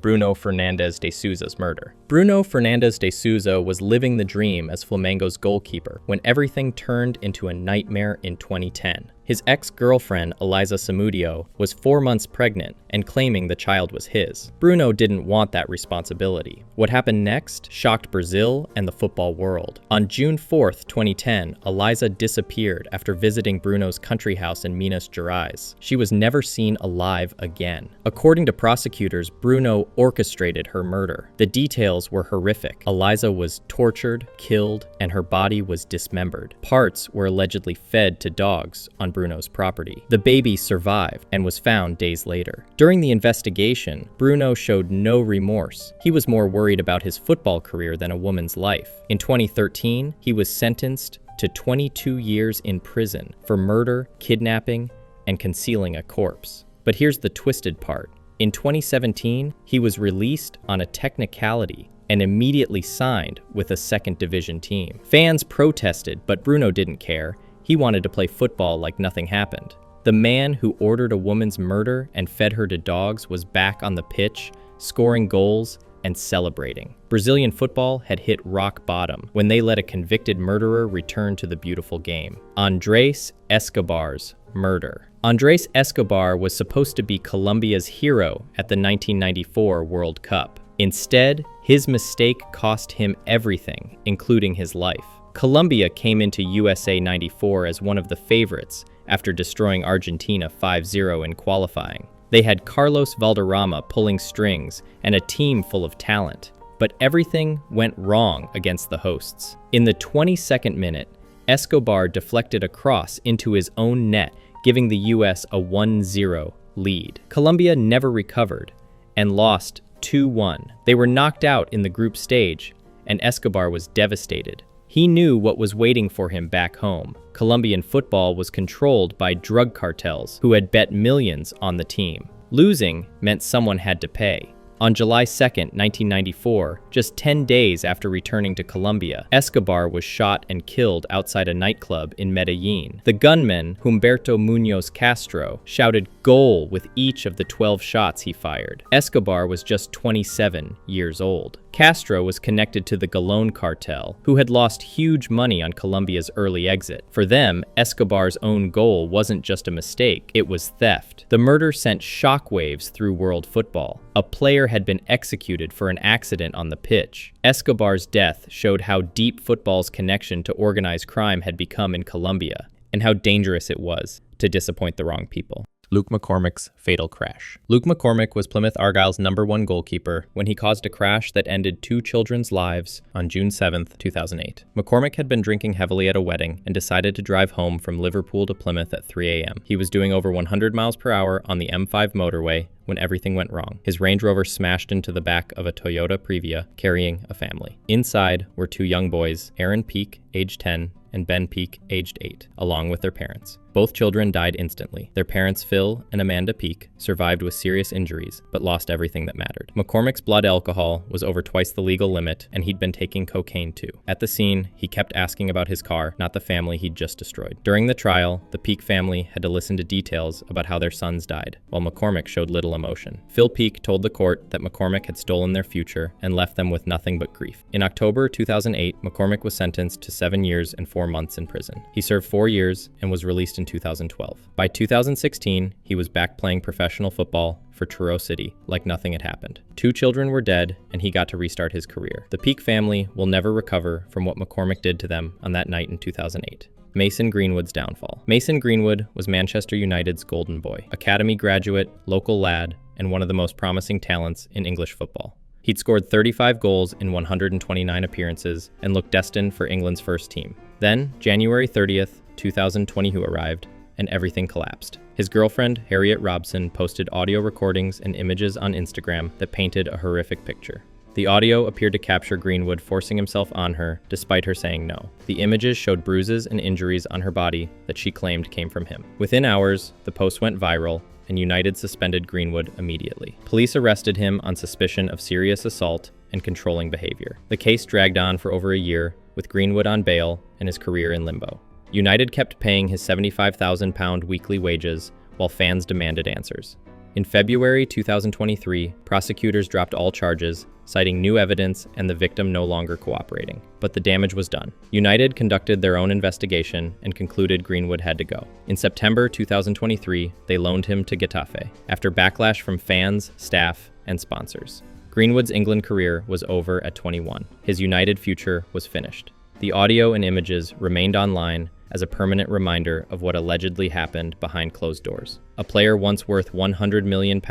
Bruno Fernandes de Souza's murder. Bruno Fernandes de Souza was living the dream as Flamengo's goalkeeper when everything turned into a nightmare in 2010. His ex-girlfriend, Eliza Samudio, was 4 months pregnant and claiming the child was his. Bruno didn't want that responsibility. What happened next shocked Brazil and the football world. On June 4th, 2010, Eliza disappeared after visiting Bruno's country house in Minas Gerais. She was never seen alive again. According to prosecutors, Bruno orchestrated her murder. The details were horrific. Eliza was tortured, killed, and her body was dismembered. Parts were allegedly fed to dogs on Bruno's property. The baby survived and was found days later. During the investigation, Bruno showed no remorse. He was more worried about his football career than a woman's life. In 2013, he was sentenced to 22 years in prison for murder, kidnapping, and concealing a corpse. But here's the twisted part. In 2017, he was released on a technicality and immediately signed with a second division team. Fans protested, but Bruno didn't care. He wanted to play football like nothing happened. The man who ordered a woman's murder and fed her to dogs was back on the pitch, scoring goals and celebrating. Brazilian football had hit rock bottom when they let a convicted murderer return to the beautiful game. Andrés Escobar's murder. Andrés Escobar was supposed to be Colombia's hero at the 1994 World Cup. Instead, his mistake cost him everything, including his life. Colombia came into USA 94 as one of the favorites after destroying Argentina 5-0 in qualifying. They had Carlos Valderrama pulling strings and a team full of talent. But everything went wrong against the hosts. In the 22nd minute, Escobar deflected a cross into his own net, giving the US a 1-0 lead. Colombia never recovered and lost 2-1. They were knocked out in the group stage, and Escobar was devastated. He knew what was waiting for him back home. Colombian football was controlled by drug cartels who had bet millions on the team. Losing meant someone had to pay. On July 2, 1994, just 10 days after returning to Colombia, Escobar was shot and killed outside a nightclub in Medellin. The gunman, Humberto Muñoz Castro, shouted "Goal" with each of the 12 shots he fired. Escobar was just 27 years old. Castro was connected to the Galón cartel, who had lost huge money on Colombia's early exit. For them, Escobar's own goal wasn't just a mistake, it was theft. The murder sent shockwaves through world football. A player had been executed for an accident on the pitch. Escobar's death showed how deep football's connection to organized crime had become in Colombia, and how dangerous it was to disappoint the wrong people. Luke McCormick's fatal crash. Luke McCormick was Plymouth Argyle's #1 goalkeeper when he caused a crash that ended 2 children's lives on June 7, 2008. McCormick had been drinking heavily at a wedding and decided to drive home from Liverpool to Plymouth at 3 a.m. He was doing over 100 miles per hour on the M5 motorway when everything went wrong. His Range Rover smashed into the back of a Toyota Previa carrying a family. Inside were 2 young boys, Aaron Peak, age 10, and Ben Peak, aged 8, along with their parents. Both children died instantly. Their parents, Phil and Amanda Peak, survived with serious injuries, but lost everything that mattered. McCormick's blood alcohol was over twice the legal limit, and he'd been taking cocaine too. At the scene, he kept asking about his car, not the family he'd just destroyed. During the trial, the Peak family had to listen to details about how their sons died, while McCormick showed little emotion. Phil Peak told the court that McCormick had stolen their future and left them with nothing but grief. In October 2008, McCormick was sentenced to 7 years and 4 months in prison. He served 4 years and was released in 2012. By 2016, he was back playing professional football for Truro City like nothing had happened. 2 children were dead, and he got to restart his career. The Peak family will never recover from what McCormick did to them on that night in 2008. Mason Greenwood's downfall. Mason Greenwood was Manchester United's golden boy, academy graduate, local lad, and one of the most promising talents in English football. He'd scored 35 goals in 129 appearances and looked destined for England's first team. Then, January 30th, 2022 arrived, and everything collapsed. His girlfriend, Harriet Robson, posted audio recordings and images on Instagram that painted a horrific picture. The audio appeared to capture Greenwood forcing himself on her, despite her saying no. The images showed bruises and injuries on her body that she claimed came from him. Within hours, the post went viral, and United suspended Greenwood immediately. Police arrested him on suspicion of serious assault and controlling behavior. The case dragged on for over a year, with Greenwood on bail and his career in limbo. United kept paying his £75,000 weekly wages while fans demanded answers. In February 2023, prosecutors dropped all charges, citing new evidence and the victim no longer cooperating. But the damage was done. United conducted their own investigation and concluded Greenwood had to go. In September 2023, they loaned him to Getafe, after backlash from fans, staff, and sponsors. Greenwood's England career was over at 21. His United future was finished. The audio and images remained online as a permanent reminder of what allegedly happened behind closed doors. A player once worth £100 million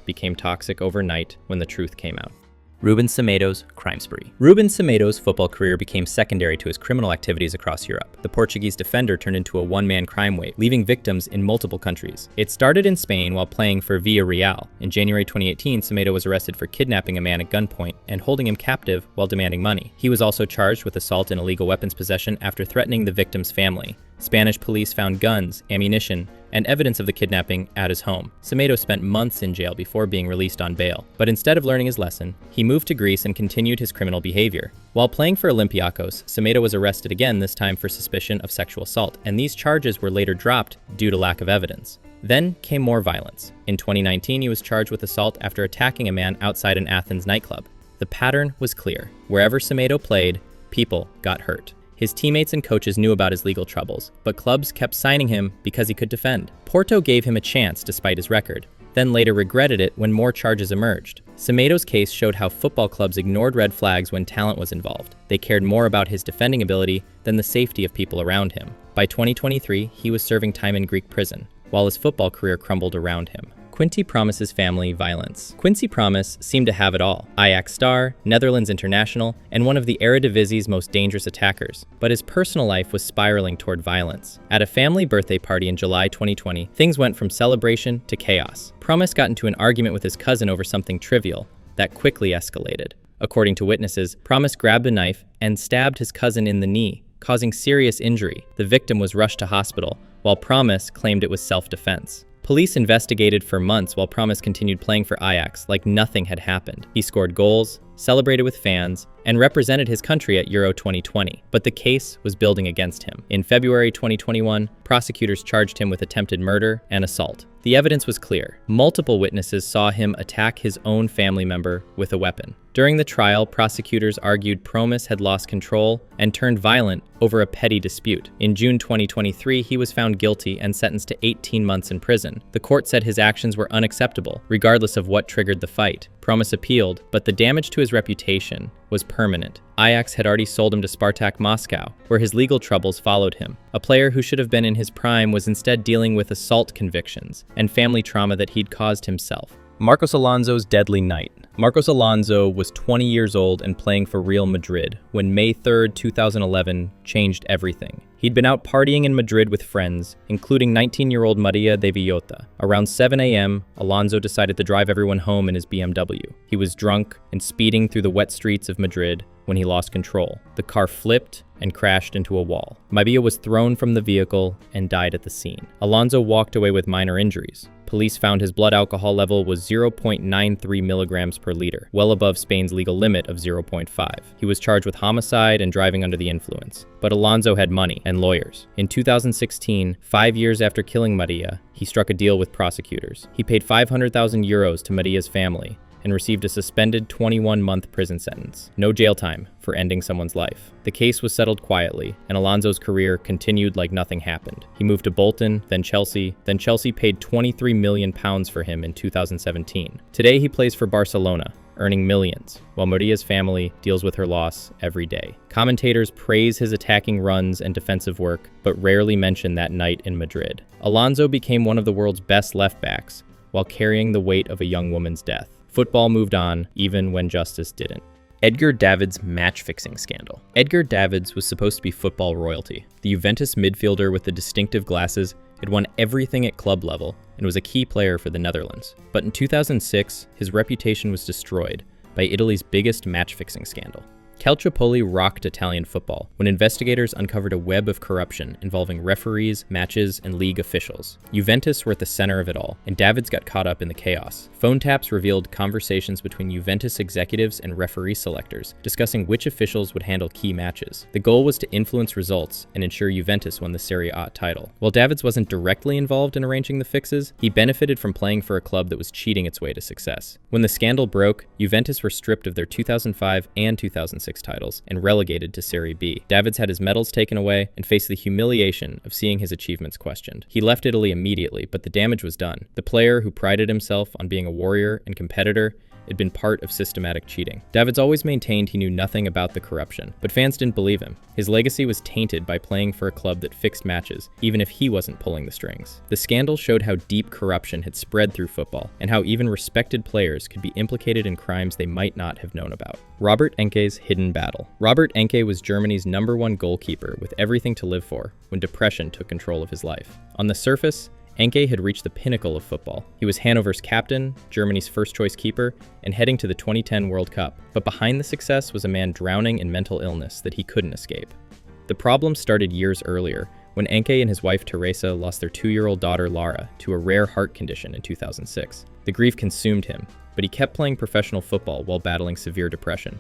became toxic overnight when the truth came out. Ruben Semedo's crime spree. Ruben Semedo's football career became secondary to his criminal activities across Europe. The Portuguese defender turned into a one-man crime wave, leaving victims in multiple countries. It started in Spain while playing for Villarreal. In January 2018, Semedo was arrested for kidnapping a man at gunpoint and holding him captive while demanding money. He was also charged with assault and illegal weapons possession after threatening the victim's family. Spanish police found guns, ammunition, and evidence of the kidnapping at his home. Semedo spent months in jail before being released on bail. But instead of learning his lesson, he moved to Greece and continued his criminal behavior. While playing for Olympiacos, Semedo was arrested again, this time for suspicion of sexual assault, and these charges were later dropped due to lack of evidence. Then came more violence. In 2019, he was charged with assault after attacking a man outside an Athens nightclub. The pattern was clear. Wherever Semedo played, people got hurt. His teammates and coaches knew about his legal troubles, but clubs kept signing him because he could defend. Porto gave him a chance despite his record, then later regretted it when more charges emerged. Semedo's case showed how football clubs ignored red flags when talent was involved. They cared more about his defending ability than the safety of people around him. By 2023, he was serving time in Greek prison, while his football career crumbled around him. Quincy Promes' family violence. Quincy Promes seemed to have it all. Ajax star, Netherlands international, and one of the Eredivisie's most dangerous attackers. But his personal life was spiraling toward violence. At a family birthday party in July 2020, things went from celebration to chaos. Promes got into an argument with his cousin over something trivial that quickly escalated. According to witnesses, Promes grabbed a knife and stabbed his cousin in the knee, causing serious injury. The victim was rushed to hospital, while Promes claimed it was self-defense. Police investigated for months while Promes continued playing for Ajax like nothing had happened. He scored goals, celebrated with fans, and represented his country at Euro 2020. But the case was building against him. In February 2021, prosecutors charged him with attempted murder and assault. The evidence was clear. Multiple witnesses saw him attack his own family member with a weapon. During the trial, prosecutors argued Promes had lost control and turned violent over a petty dispute. In June 2023, he was found guilty and sentenced to 18 months in prison. The court said his actions were unacceptable, regardless of what triggered the fight. Promes appealed, but the damage to his reputation was permanent. Ajax had already sold him to Spartak Moscow, where his legal troubles followed him. A player who should have been in his prime was instead dealing with assault convictions and family trauma that he'd caused himself. Marcos Alonso's deadly night. Marcos Alonso was 20 years old and playing for Real Madrid when May 3, 2011 changed everything. He'd been out partying in Madrid with friends, including 19-year-old Maria de Villota. Around 7 a.m., Alonso decided to drive everyone home in his BMW. He was drunk and speeding through the wet streets of Madrid when he lost control. The car flipped and crashed into a wall. Maria was thrown from the vehicle and died at the scene. Alonso walked away with minor injuries. Police found his blood alcohol level was 0.93 milligrams per liter, well above Spain's legal limit of 0.5. He was charged with homicide and driving under the influence. But Alonso had money and lawyers. In 2016, 5 years after killing Maria, he struck a deal with prosecutors. He paid 500,000 euros to Maria's family and received a suspended 21-month prison sentence. No jail time for ending someone's life. The case was settled quietly, and Alonso's career continued like nothing happened. He moved to Bolton, then Chelsea paid £23 million for him in 2017. Today he plays for Barcelona, earning millions, while Maria's family deals with her loss every day. Commentators praise his attacking runs and defensive work, but rarely mention that night in Madrid. Alonso became one of the world's best left-backs, while carrying the weight of a young woman's death. Football moved on, even when justice didn't. Edgar Davids' match-fixing scandal. Edgar Davids was supposed to be football royalty. The Juventus midfielder with the distinctive glasses had won everything at club level and was a key player for the Netherlands. But in 2006, his reputation was destroyed by Italy's biggest match-fixing scandal. Calciopoli rocked Italian football when investigators uncovered a web of corruption involving referees, matches, and league officials. Juventus were at the center of it all, and Davids got caught up in the chaos. Phone taps revealed conversations between Juventus executives and referee selectors, discussing which officials would handle key matches. The goal was to influence results and ensure Juventus won the Serie A title. While Davids wasn't directly involved in arranging the fixes, he benefited from playing for a club that was cheating its way to success. When the scandal broke, Juventus were stripped of their 2005 and 2006 titles and relegated to Serie B. Davids had his medals taken away and faced the humiliation of seeing his achievements questioned. He left Italy immediately, but the damage was done. The player who prided himself on being a warrior and competitor had been part of systematic cheating. Davids always maintained he knew nothing about the corruption, but fans didn't believe him. His legacy was tainted by playing for a club that fixed matches, even if he wasn't pulling the strings. The scandal showed how deep corruption had spread through football, and how even respected players could be implicated in crimes they might not have known about. Robert Enke's hidden battle. Robert Enke was Germany's #1 goalkeeper with everything to live for when depression took control of his life. On the surface, Enke had reached the pinnacle of football. He was Hannover's captain, Germany's first-choice keeper, and heading to the 2010 World Cup. But behind the success was a man drowning in mental illness that he couldn't escape. The problem started years earlier, when Enke and his wife Teresa lost their 2-year-old daughter Lara to a rare heart condition in 2006. The grief consumed him, but he kept playing professional football while battling severe depression.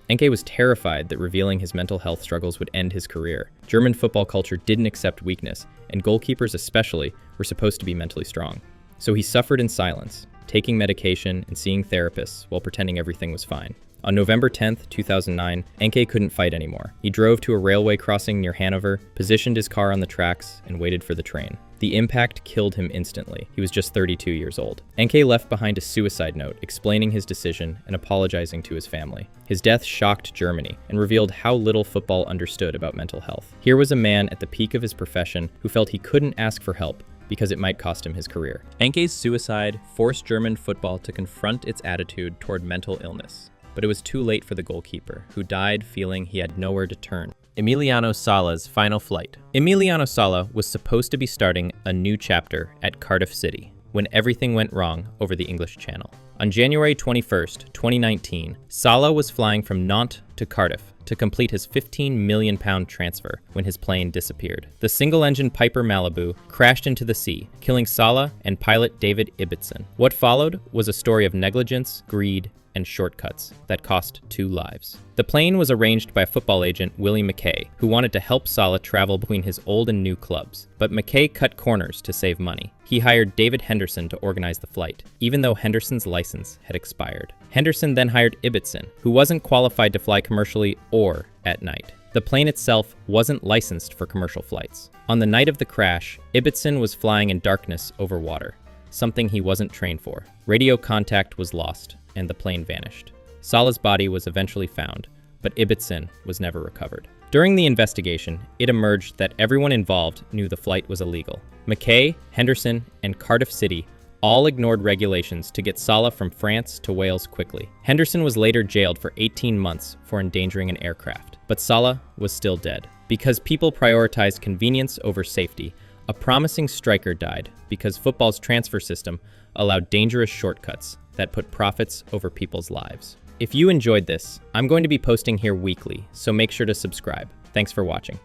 Enke was terrified that revealing his mental health struggles would end his career. German football culture didn't accept weakness, and goalkeepers especially were supposed to be mentally strong. So he suffered in silence, taking medication and seeing therapists while pretending everything was fine. On November 10, 2009, Enke couldn't fight anymore. He drove to a railway crossing near Hanover, positioned his car on the tracks, and waited for the train. The impact killed him instantly. He was just 32 years old. Enke left behind a suicide note explaining his decision and apologizing to his family. His death shocked Germany and revealed how little football understood about mental health. Here was a man at the peak of his profession who felt he couldn't ask for help because it might cost him his career. Enke's suicide forced German football to confront its attitude toward mental illness. But it was too late for the goalkeeper, who died feeling he had nowhere to turn. Emiliano Sala's final flight. Emiliano Sala was supposed to be starting a new chapter at Cardiff City when everything went wrong over the English Channel. On January 21st, 2019, Sala was flying from Nantes to Cardiff to complete his £15 million transfer when his plane disappeared. The single-engine Piper Malibu crashed into the sea, killing Sala and pilot David Ibbotson. What followed was a story of negligence, greed, and shortcuts that cost 2 lives. The plane was arranged by football agent Willie McKay, who wanted to help Sala travel between his old and new clubs. But McKay cut corners to save money. He hired David Henderson to organize the flight, even though Henderson's license had expired. Henderson then hired Ibbotson, who wasn't qualified to fly commercially or at night. The plane itself wasn't licensed for commercial flights. On the night of the crash, Ibbotson was flying in darkness over water, something he wasn't trained for. Radio contact was lost, and the plane vanished. Sala's body was eventually found, but Ibbotson was never recovered. During the investigation, it emerged that everyone involved knew the flight was illegal. McKay, Henderson, and Cardiff City all ignored regulations to get Sala from France to Wales quickly. Henderson was later jailed for 18 months for endangering an aircraft, but Sala was still dead. Because people prioritized convenience over safety, a promising striker died because football's transfer system allowed dangerous shortcuts that put profits over people's lives. If you enjoyed this, I'm going to be posting here weekly, so make sure to subscribe. Thanks for watching.